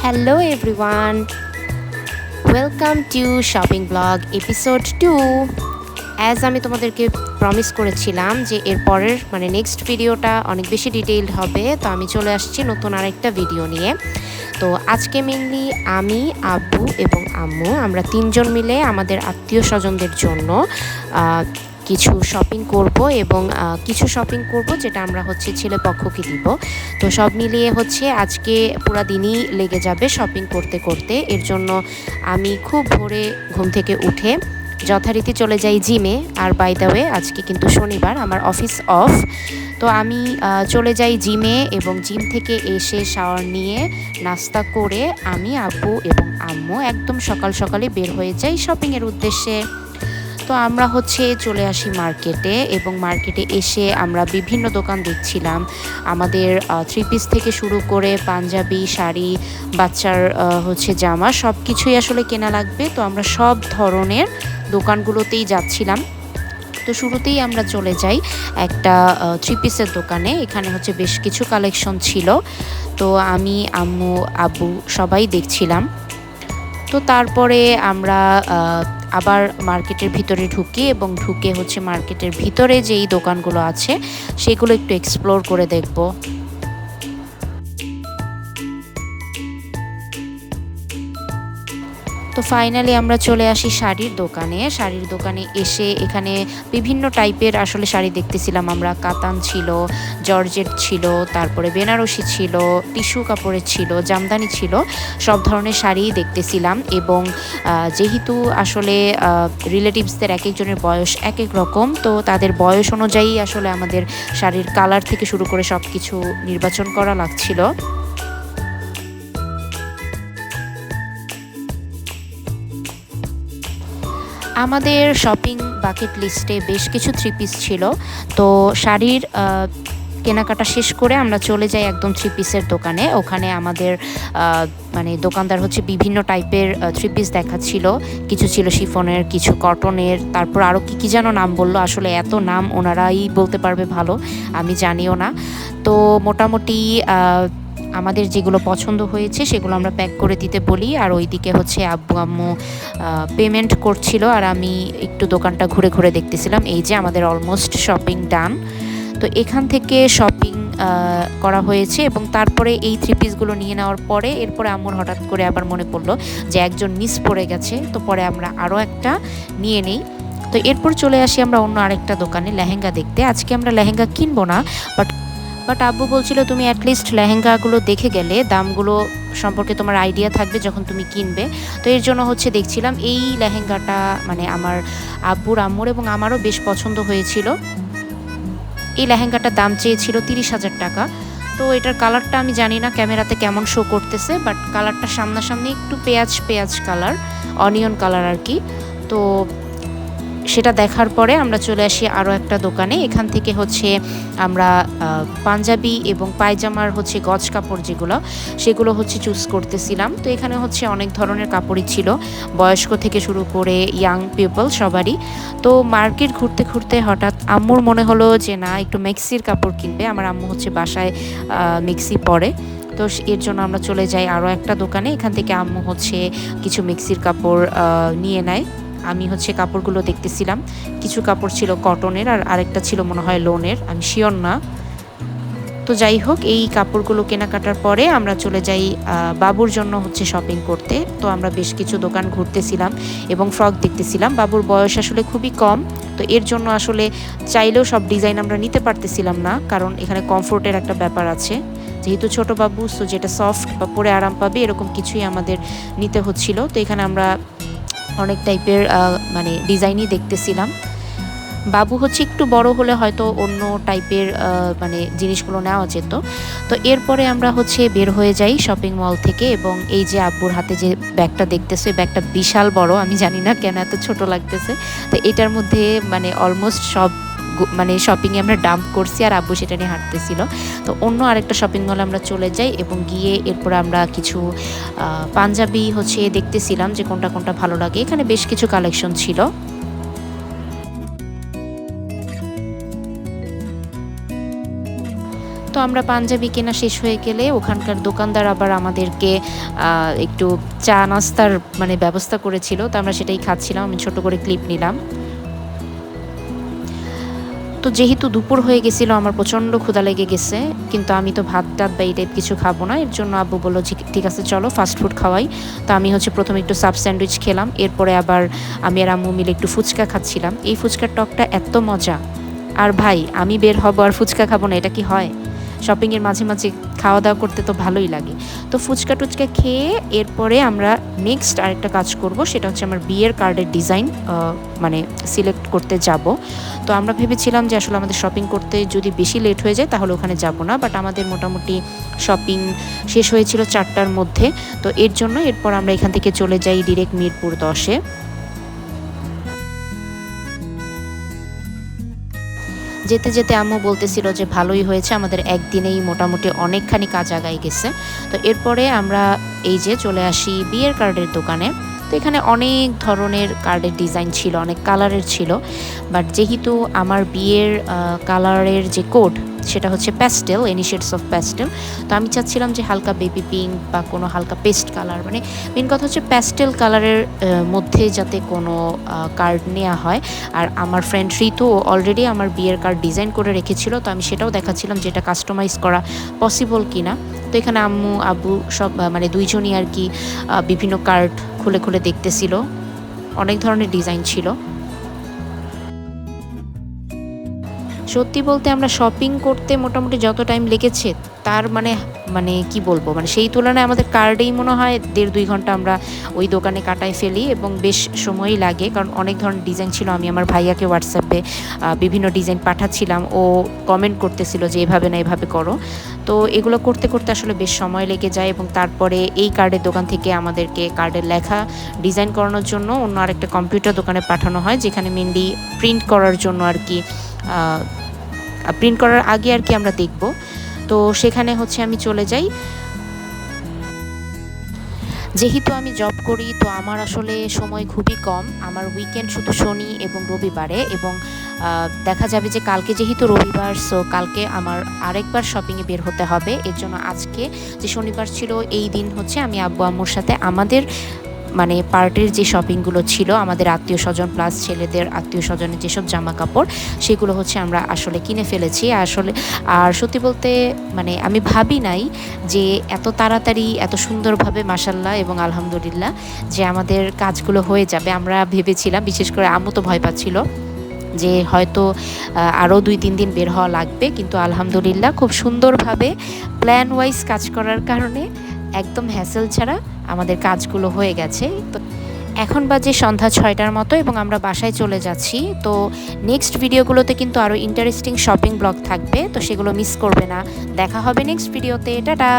Hello everyone, welcome to shopping blog episode 2. As আমি তোমাদেরকে promise করেছিলাম যে এর পরের নেক্সট ভিডিওটা অনেক বেশি ডিটেইলড হবে, তো আমি চলে আসছি নতুন আরেকটা ভিডিও নিয়ে। তো আজকে মেনলি আমি, আব্বু এবং আম্মু আমরা তিনজন মিলে আমাদের আত্মীয় স্বজনদের জন্য কিছু শপিং করব এবং কিছু শপিং করব যেটা আমরা ছেলে পক্ষকে দিব। তো সব মিলিয়ে আজকে পুরা দিনই লেগে যাবে শপিং করতে করতে। এর জন্য আমি খুব ভোরে ঘুম থেকে উঠে যথারীতি চলে যাই জিমে। আর বাই দ্য ওয়ে আজকে কিন্তু শনিবার, আমার অফিস অফ। তো আমি চলে যাই জিমে এবং জিম থেকে এসে শাওয়ার নিয়ে নাস্তা করে আমি, আব্বু এবং আম্মু একদম সকাল সকালে বের হয়ে যাই শপিংয়ের উদ্দেশ্যে। তো আমরা চলে আসি মার্কেটে এবং মার্কেটে এসে আমরা বিভিন্ন দোকান দেখছিলাম। আমাদের থ্রি পিস থেকে শুরু করে পাঞ্জাবি, শাড়ি, বাচ্চার জামা সব কিছুই আসলে কেনা লাগবে। তো আমরা সব ধরনের দোকানগুলোতেই যাচ্ছিলাম। তো শুরুতেই আমরা চলে যাই একটা থ্রি পিসের দোকানে। এখানে বেশ কিছু কালেকশন ছিল। তো আমি, আম্মু, আব্বু সবাই দেখছিলাম। তো তারপরে আমরা আবার মার্কেটের ভিতরে ঢুকি এবং ঢুকে মার্কেটের ভিতরে যেই দোকানগুলো আছে সেগুলো একটু এক্সপ্লোর করে দেখব। তো ফাইনালি আমরা চলে আসি শাড়ির দোকানে এসে এখানে বিভিন্ন টাইপের আসলে শাড়ি দেখতেছিলাম আমরা। কাতান ছিল, জর্জেট ছিল, তারপরে বেনারসি ছিল, টিস্যু কাপড়ের ছিল, জামদানি ছিল, সব ধরনের শাড়িই দেখতেছিলাম। এবং যেহেতু আসলে রিলেটিভসদের এক একজনের বয়স এক এক রকম, তো তাদের বয়স অনুযায়ী আসলে আমাদের শাড়ির কালার থেকে শুরু করে সব কিছু নির্বাচন করা লাগছিল। আমাদের শপিং বাকেট লিস্টে বেশ কিছু থ্রি পিস ছিল। তো শাড়ির কেনাকাটা শেষ করে আমরা চলে যাই একদম থ্রি পিসের দোকানে। ওখানে আমাদের দোকানদার বিভিন্ন টাইপের থ্রি পিস দেখাচ্ছিল। কিছু ছিল শিফনের, কিছু কটনের, তারপর আরও কী যেন নাম বললো। আসলে এত নাম ওনারাই বলতে পারবে ভালো, আমি জানিও না। তো মোটামুটি আমাদের যেগুলো পছন্দ হয়েছে সেগুলো আমরা প্যাক করে দিতে বলি। আর ওইদিকে আব্বু আম্মু পেমেন্ট করছিল আর আমি একটু দোকানটা ঘুরে ঘুরে দেখতেছিলাম। এই যে আমাদের অলমোস্ট শপিং ডান। তো এখান থেকে শপিং করা হয়েছে এবং তারপরে এই থ্রি পিসগুলো নিয়ে নেওয়ার পরে এরপরে আম্মুর হঠাৎ করে আবার মনে পড়লো যে একজন মিস পড়ে গেছে। তো পরে আমরা আরও একটা নিয়ে নেই। তো এরপর চলে আসি আমরা অন্য আরেকটা দোকানে লেহেঙ্গা দেখতে। আজকে আমরা লেহেঙ্গা কিনবো না, বাট আব্বু বলছিল তুমি অ্যাটলিস্ট লেহেঙ্গাগুলো দেখে গেলে দামগুলো সম্পর্কে তোমার আইডিয়া থাকবে যখন তুমি কিনবে। তো এর জন্য দেখছিলাম এই লেহেঙ্গাটা আমার আব্বুর, আম্মুর এবং আমারও বেশ পছন্দ হয়েছিল। এই লেহেঙ্গাটার দাম চেয়েছিল 30,000 টাকা। তো এটার কালারটা আমি জানি না ক্যামেরাতে কেমন শো করতেছে, বাট কালারটা সামনাসামনি একটু পেঁয়াজ কালার, অনিয়ন কালার আর কি। তো সেটা দেখার পরে আমরা চলে আসি আরও একটা দোকানে। এখান থেকে আমরা পাঞ্জাবি এবং পায়জামার গজ কাপড় সেগুলো চুজ করতেছিলাম। তো এখানে অনেক ধরনের কাপড়ই ছিল, বয়স্ক থেকে শুরু করে ইয়াং পিপল সবারই। তো মার্কেট ঘুরতে ঘুরতে হঠাৎ আম্মুর মনে হলো যে না, একটু মেক্সির কাপড় কিনবে। আমার আম্মু বাসায় মেক্সি পরে। তো এর জন্য আমরা চলে যাই আরও একটা দোকানে। এখান থেকে আম্মু কিছু মেক্সির কাপড় নিয়ে নেয়। আমি কাপড়গুলো দেখতেছিলাম। কিছু কাপড় ছিল কটনের আর আরেকটা ছিল মনে হয় লোনের, আমি শিওর না। তো যাই হোক, এই কাপড়গুলো কেনাকাটার পরে আমরা চলে যাই বাবুর জন্য শপিং করতে। তো আমরা বেশ কিছু দোকান ঘুরতেছিলাম এবং ফ্রক দেখতেছিলাম। বাবুর বয়স আসলে খুবই কম, তো এর জন্য আসলে চাইলেও সব ডিজাইন আমরা নিতে পারতেছিলাম না, কারণ এখানে কমফোর্টের একটা ব্যাপার আছে। যেহেতু ছোট বাবু, সো যেটা সফট বা পরে আরাম পাবে এরকম কিছুই আমাদের নিতে হচ্ছিল। তো এখানে আমরা অনেক টাইপের ডিজাইনই দেখতেছিলাম। বাবু একটু বড় হলে হয়তো অন্য টাইপের জিনিসগুলো নেওয়া যেত। তো এরপরে আমরা বের হয়ে যাই শপিং মল থেকে এবং এই যে আব্বুর হাতে যে ব্যাগটা দেখতেছে, ব্যাগটা বিশাল বড়, আমি জানি না কেন এত ছোট লাগতেছে। তো এটার মধ্যে অলমোস্ট সব শপিংয়ে আমরা ডাম্প করছি আর আব্বু সেটা নিয়ে হাঁটতেছিল। তো অন্য আরেকটা শপিং মলে আমরা চলে যাই এবং গিয়ে এরপর আমরা কিছু পাঞ্জাবি দেখতেছিলাম যে কোনটা কোনটা ভালো লাগে। এখানে বেশ কিছু কালেকশন ছিল। তো আমরা পাঞ্জাবি কেনা শেষ হয়ে গেলে ওখানকার দোকানদার আবার আমাদেরকে একটু চা নাস্তার মানে ব্যবস্থা করেছিল, তো আমরা সেটাই খাচ্ছিলাম। আমি ছোট করে ক্লিপ নিলাম। তো যেহেতু দুপুর হয়ে গেছিল, আমার প্রচণ্ড ক্ষুধা লেগে গেছে, কিন্তু আমি তো ভাত টাত বা এই টাইপ কিছু খাবো না। এর জন্য আব্বু বললো ঠিক আছে চলো ফাস্ট ফুড খাওয়াই। তো আমি হচ্ছে প্রথমে একটু সাব স্যান্ডউইচ খেলাম, এরপরে আবার আমি আর আম্মু মিলে একটু ফুচকা খাচ্ছিলাম। এই ফুচকার টকটা এত মজা, আর ভাই আমি বের হব আর ফুচকা খাবো না, এটা কি হয়? শপিংয়ের মাঝে মাঝে খাওয়া দাওয়া করতে তো ভালোই লাগে। তো ফুচকা টুচকা খেয়ে এরপরে আমরা নেক্সট আরেকটা কাজ করব, সেটা হচ্ছে আমার বিয়ের কার্ডের ডিজাইন মানে সিলেক্ট করতে যাব। তো আমরা ভেবেছিলাম যে আসলে আমাদের শপিং করতে যদি বেশি লেট হয়ে যায় তাহলে ওখানে যাব না, বাট আমাদের মোটামুটি শপিং শেষ হয়েছিল 4টার মধ্যে। তো এর জন্য এরপর আমরা এখান থেকে চলে যাই ডিরেক্ট মিরপুর 10-এ। যেতে যেতে আম্মু বলতেছিল যে ভালোই হয়েছে, আমাদের একদিনেই মোটামুটি অনেকখানি কাজ আগায় গেছে। তো এরপরে আমরা এই যে চলে আসি বিয়ের কার্ডের দোকানে। তো এখানে অনেক ধরনের কার্ডের ডিজাইন ছিল, অনেক কালারের ছিল, বাট যেহেতু আমার বিয়ের কালারের যে কোড সেটা হচ্ছে pastel, any shades of pastel. তো আমি চাচ্ছিলাম যে হালকা বেবি পিঙ্ক বা কোনো হালকা পেস্ট কালার, মানে মেন কথা হচ্ছে প্যাস্টেল কালারের মধ্যে যাতে কোনো কার্ড নেওয়া হয়। আর আমার ফ্রেন্ড ঋতু অলরেডি আমার বিয়ের কার্ড ডিজাইন করে রেখেছিল, তো আমি সেটাও দেখাচ্ছিলাম যে এটা কাস্টমাইজ করা পসিবল কিনা। তো এখানে আম্মু আব্বু সব মানে দুইজনই আর কি বিভিন্ন কার্ড খুলে খুলে দেখতেছিল, অনেক ধরনের ডিজাইন ছিল। সত্যি বলতে আমরা শপিং করতে মোটামুটি যত টাইম লেগেছে তার মানে কি বলবো, মানে সেই তুলনায় আমাদের কার্ডেই মনে হয় 1.5-2 ঘন্টা আমরা ওই দোকানে কাটাই ফেলি, এবং বেশ সময়ই লাগে, কারণ অনেক ধরনের ডিজাইন ছিল। আমি আমার ভাইয়াকে হোয়াটসঅ্যাপে বিভিন্ন ডিজাইন পাঠাচ্ছিলাম, ও কমেন্ট করতেছিল যে এভাবে না এভাবে করো। তো এগুলো করতে করতে আসলে বেশ সময় লেগে যায়, এবং তারপরে এই কার্ডের দোকান থেকে আমাদেরকে কার্ডের লেখা ডিজাইন করানোর জন্য অন্য আরেকটা কম্পিউটার দোকানে পাঠানো হয়, যেখানে মেনলি প্রিন্ট করার জন্য আর কি, প্রিন্ট করার আগে আর কি আমরা দেখব। তো সেখানে হচ্ছে আমি চলে যাই। যেহেতু আমি জব করি তো আমার আসলে সময় খুবই কম, আমার উইকেন্ড শুধু শনি এবং রবিবারে, এবং দেখা যাবে যে কালকে যেহেতু রবিবার, সো কালকে আমার আরেকবার শপিংয়ে বের হতে হবে। এর জন্য আজকে যে শনিবার ছিল এই দিন হচ্ছে আমি আব্বু আম্মুর সাথে আমাদের মানে পার্টির যে শপিংগুলো ছিল, আমাদের আত্মীয় স্বজন প্লাস ছেলেদের আত্মীয় স্বজনের যেসব জামা কাপড় সেগুলো হচ্ছে আমরা আসলে কিনে ফেলেছি আসলে। আর সত্যি বলতে মানে আমি ভাবি নাই যে এত তাড়াতাড়ি এত সুন্দরভাবে মাশাল্লাহ এবং আলহামদুলিল্লাহ যে আমাদের কাজগুলো হয়ে যাবে। আমরা ভেবেছিলাম, বিশেষ করে আম্মু তো ভয় পাচ্ছিল যে হয়তো আরও 2-3 দিন বের হওয়া লাগবে, কিন্তু আলহামদুলিল্লাহ খুব সুন্দরভাবে প্ল্যান ওয়াইজ কাজ করার কারণে একদম হ্যাসেল ছাড়া আমাদের কাজগুলো হয়ে গেছে। তো এখন বাজে সন্ধ্যা 6টার মতো এবং আমরা বাসায় চলে যাচ্ছি। তো নেক্সট ভিডিওগুলোতে কিন্তু আরও ইন্টারেস্টিং শপিং ব্লগ থাকবে, তো সেগুলো মিস করবে না। দেখা হবে নেক্সট ভিডিওতে। টাটা।